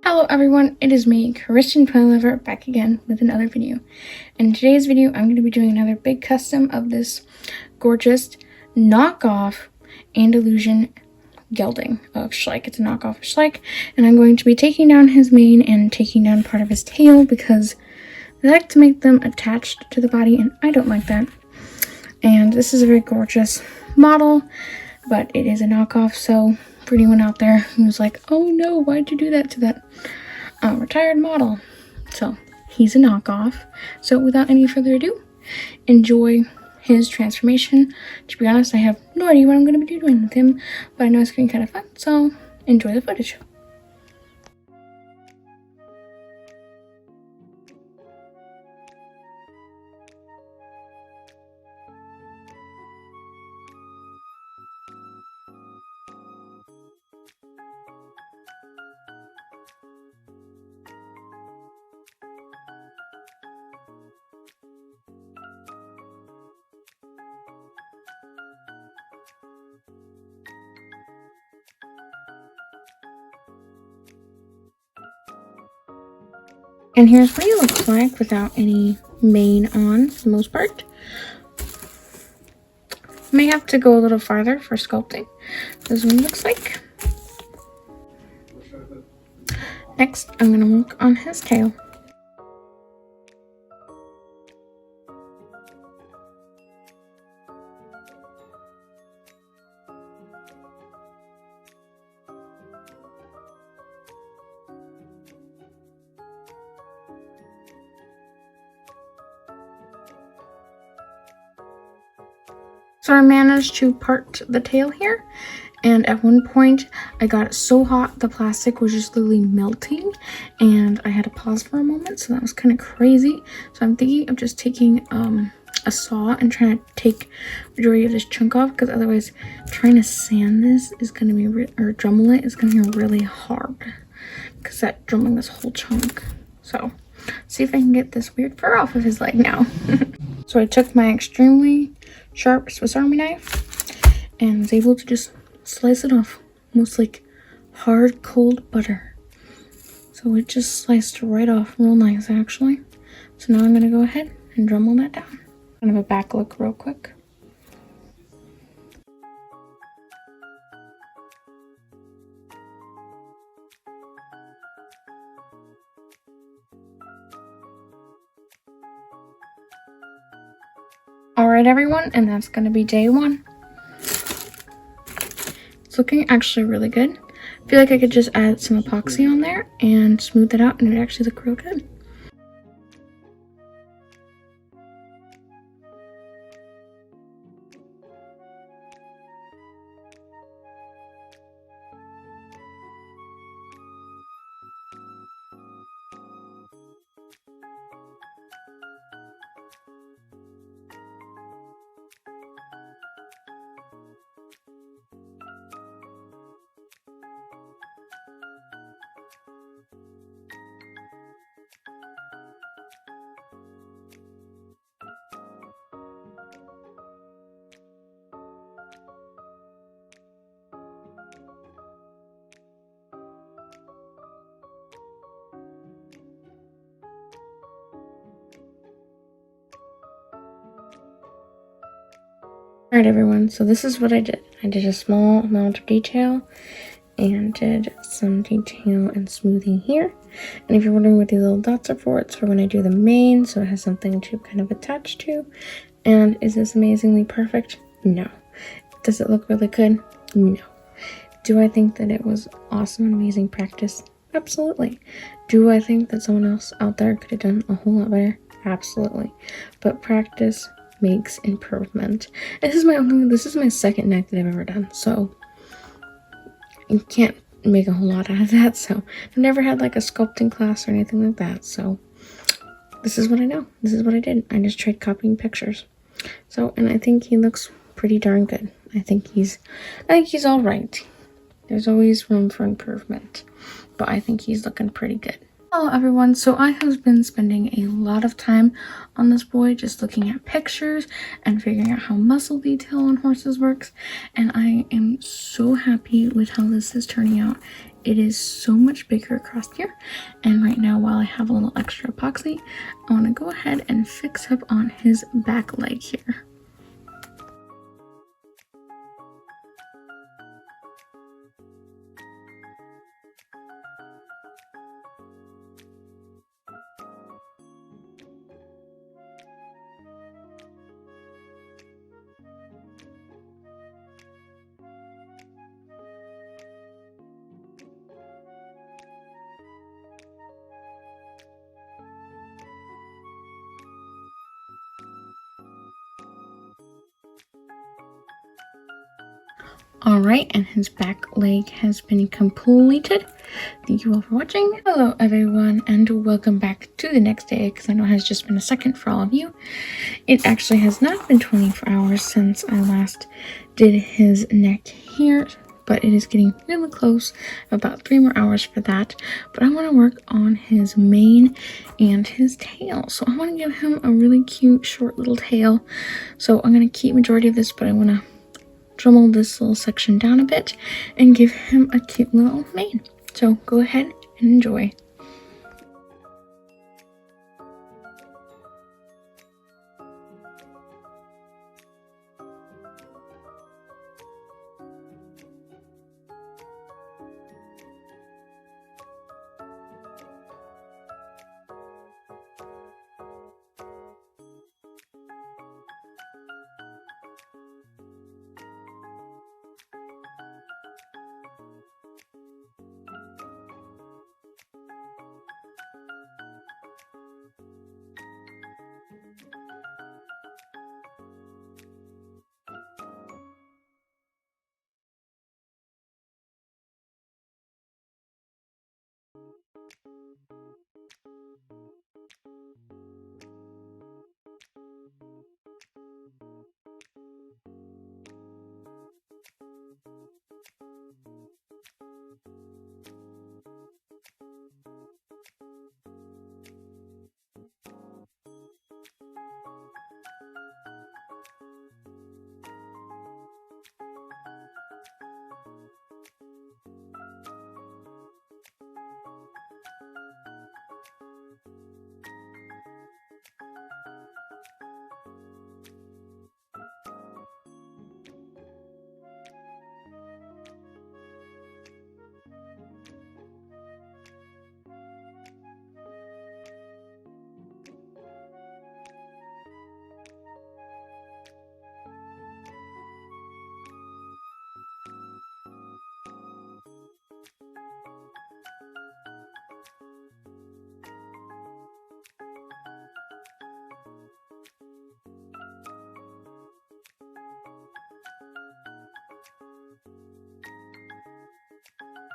Hello everyone, it is me, Christian Toy Lover, back again with another video. In today's video, I'm going to be doing another big custom of this gorgeous knockoff Andalusian gelding of Schleich. It's a knockoff of Schleich, and I'm going to be taking down his mane and taking down part of his tail because they like to make them attached to the body, and I don't like that. And this is a very gorgeous model, but it is a knockoff, so for anyone out there who's like, oh no, why'd you do that to that retired model? So he's a knockoff. So without any further ado, enjoy his transformation. To be honest, I have no idea what I'm going to be doing with him, but I know it's going to be kind of fun, so enjoy the footage. And here's what he looks like without any mane on, for the most part. May have to go a little farther for sculpting. This is what he looks like. Next, I'm going to work on his tail. So I managed to part the tail here, and at one point I got it so hot the plastic was just literally melting, and I had to pause for a moment, so that was kind of crazy. So I'm thinking of just taking a saw and trying to take majority of this chunk off, because otherwise trying to sand this is going to be or Dremel it is going to be really hard, because that drumming this whole chunk. So see if I can get this weird fur off of his leg now. So I took my extremely sharp Swiss Army knife and was able to just slice it off, almost like hard cold butter. So it just sliced right off real nice actually. So now I'm going to go ahead and Dremel that down. Kind of a back look real quick. Alright everyone, and that's going to be day one. It's looking actually really good. I feel like I could just add some epoxy on there and smooth it out, and it would actually look real good. Alright everyone, so this is what I did. I did a small amount of detail and did some detail and smoothing here. And if you're wondering what these little dots are for, it's for when I do the mane, so it has something to kind of attach to. And is this amazingly perfect? No. Does it look really good? No. Do I think that it was awesome and amazing practice? Absolutely. Do I think that someone else out there could have done a whole lot better? Absolutely. But practice makes improvement. This is my second neck that I've ever done, so you can't make a whole lot out of that. So I've never had like a sculpting class or anything like that, so this is what I know. This is what I did. I just tried copying pictures. So, and I think he looks pretty darn good. I think he's all right. There's always room for improvement, but I think he's looking pretty good. Hello everyone, so I have been spending a lot of time on this boy, just looking at pictures and figuring out how muscle detail on horses works, and I am so happy with how this is turning out. it is so much bigger across here. And right now, while I have a little extra epoxy, I want to go ahead and fix up on his back leg here. Alright, and his back leg has been completed. Thank you all for watching. Hello everyone, and welcome back to the next day, because I know it has just been a second for all of you. It actually has not been 24 hours since I last did his neck here, but it is getting really close. About 3 more hours for that. But I want to work on his mane and his tail. So I want to give him a really cute short little tail. So I'm going to keep majority of this, but I want to Dremel this little section down a bit and give him a cute little mane. So go ahead and enjoy.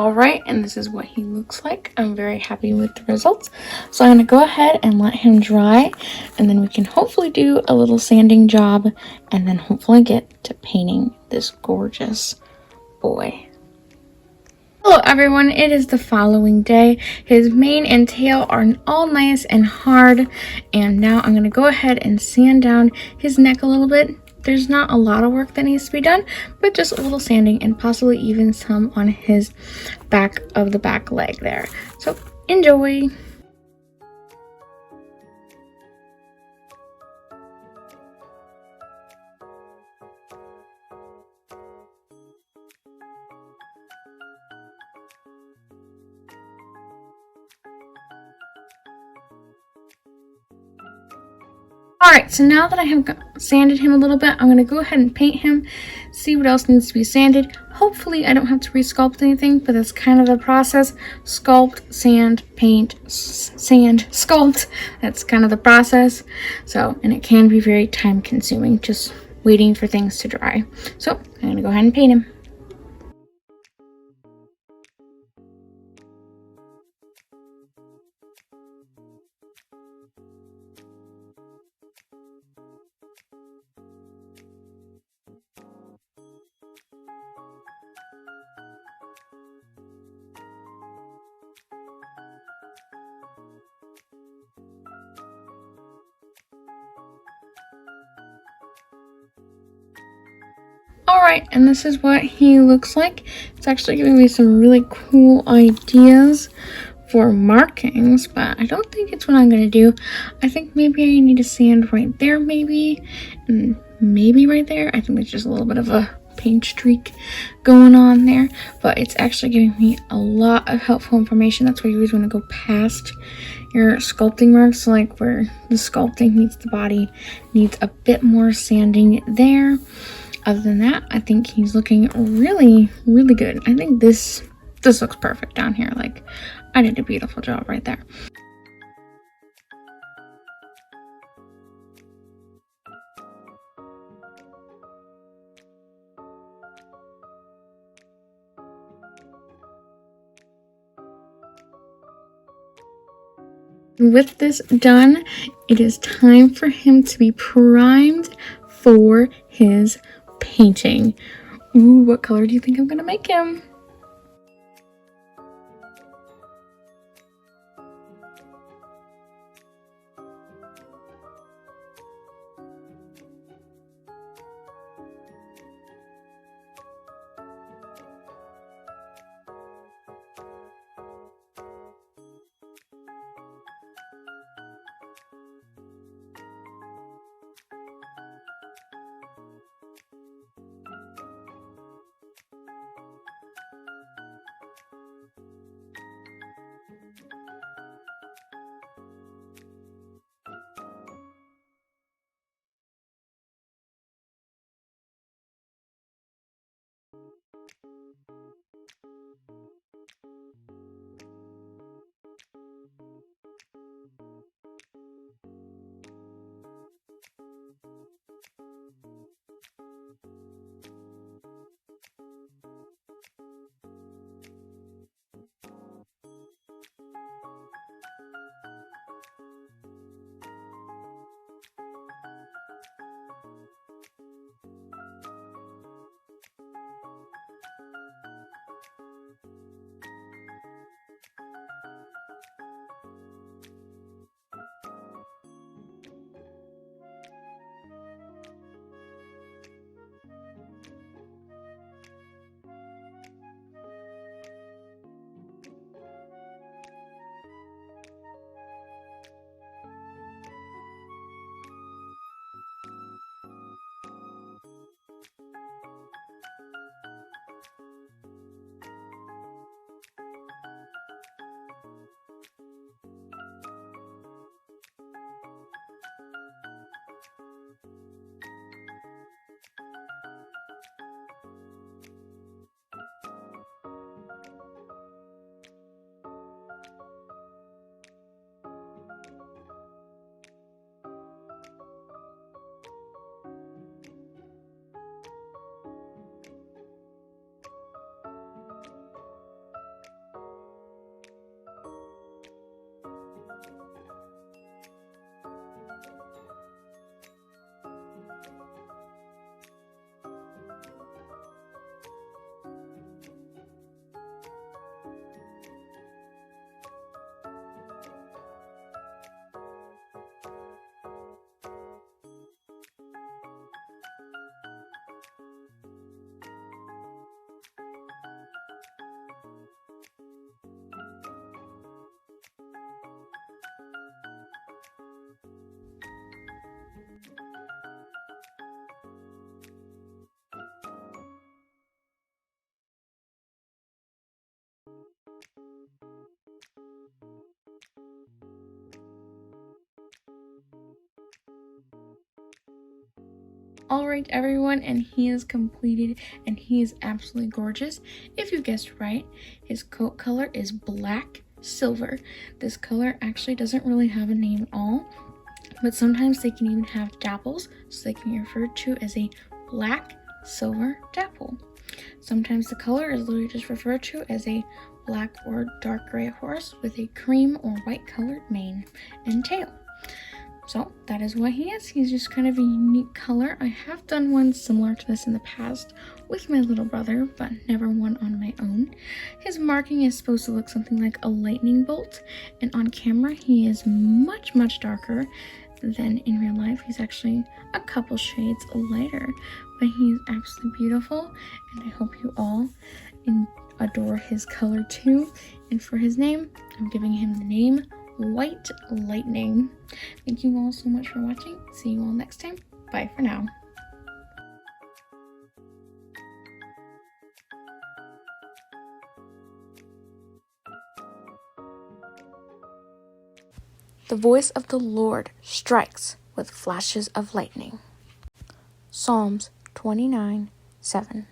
Alright, and this is what he looks like. I'm very happy with the results. So I'm going to go ahead and let him dry, and then we can hopefully do a little sanding job, and then hopefully get to painting this gorgeous boy. Hello everyone, it is the following day. His mane and tail are all nice and hard, and now I'm going to go ahead and sand down his neck a little bit. There's not a lot of work that needs to be done, but just a little sanding and possibly even some on his back of the back leg there. So enjoy! Alright, so now that I have sanded him a little bit, I'm going to go ahead and paint him, see what else needs to be sanded. Hopefully I don't have to re-sculpt anything, but that's kind of the process. Sculpt, sand, paint, sand, sculpt. That's kind of the process. So, and it can be very time consuming, just waiting for things to dry. So, I'm going to go ahead and paint him. Alright, and this is what he looks like. It's actually giving me some really cool ideas for markings, but I don't think it's what I'm going to do. I think maybe I need to sand right there, maybe, and maybe right there. I think there's just a little bit of a paint streak going on there, but it's actually giving me a lot of helpful information. That's why you always want to go past your sculpting marks, so like where the sculpting meets the body needs a bit more sanding there. Other than that, I think he's looking really, really good. I think this looks perfect down here. Like, I did a beautiful job right there. With this done, it is time for him to be primed for his painting. Ooh, what color do you think I'm gonna make him? Alright everyone, and he is completed, and he is absolutely gorgeous. If you guessed right, his coat color is black silver. This color actually doesn't really have a name at all, but sometimes they can even have dapples, so they can be referred to as a black silver dapple. Sometimes the color is literally just referred to as a black or dark gray horse with a cream or white colored mane and tail. So that is what he is. He's just kind of a unique color. I have done one similar to this in the past with my little brother, but never one on my own. His marking is supposed to look something like a lightning bolt, and on camera he is much, much darker than in real life. He's actually a couple shades lighter, but he is absolutely beautiful, and I hope you all adore his color too. And for his name, I'm giving him the name White Lightning. Thank you all so much for watching. See you all next time. Bye for now. The voice of the Lord strikes with flashes of lightning. Psalms 29:7.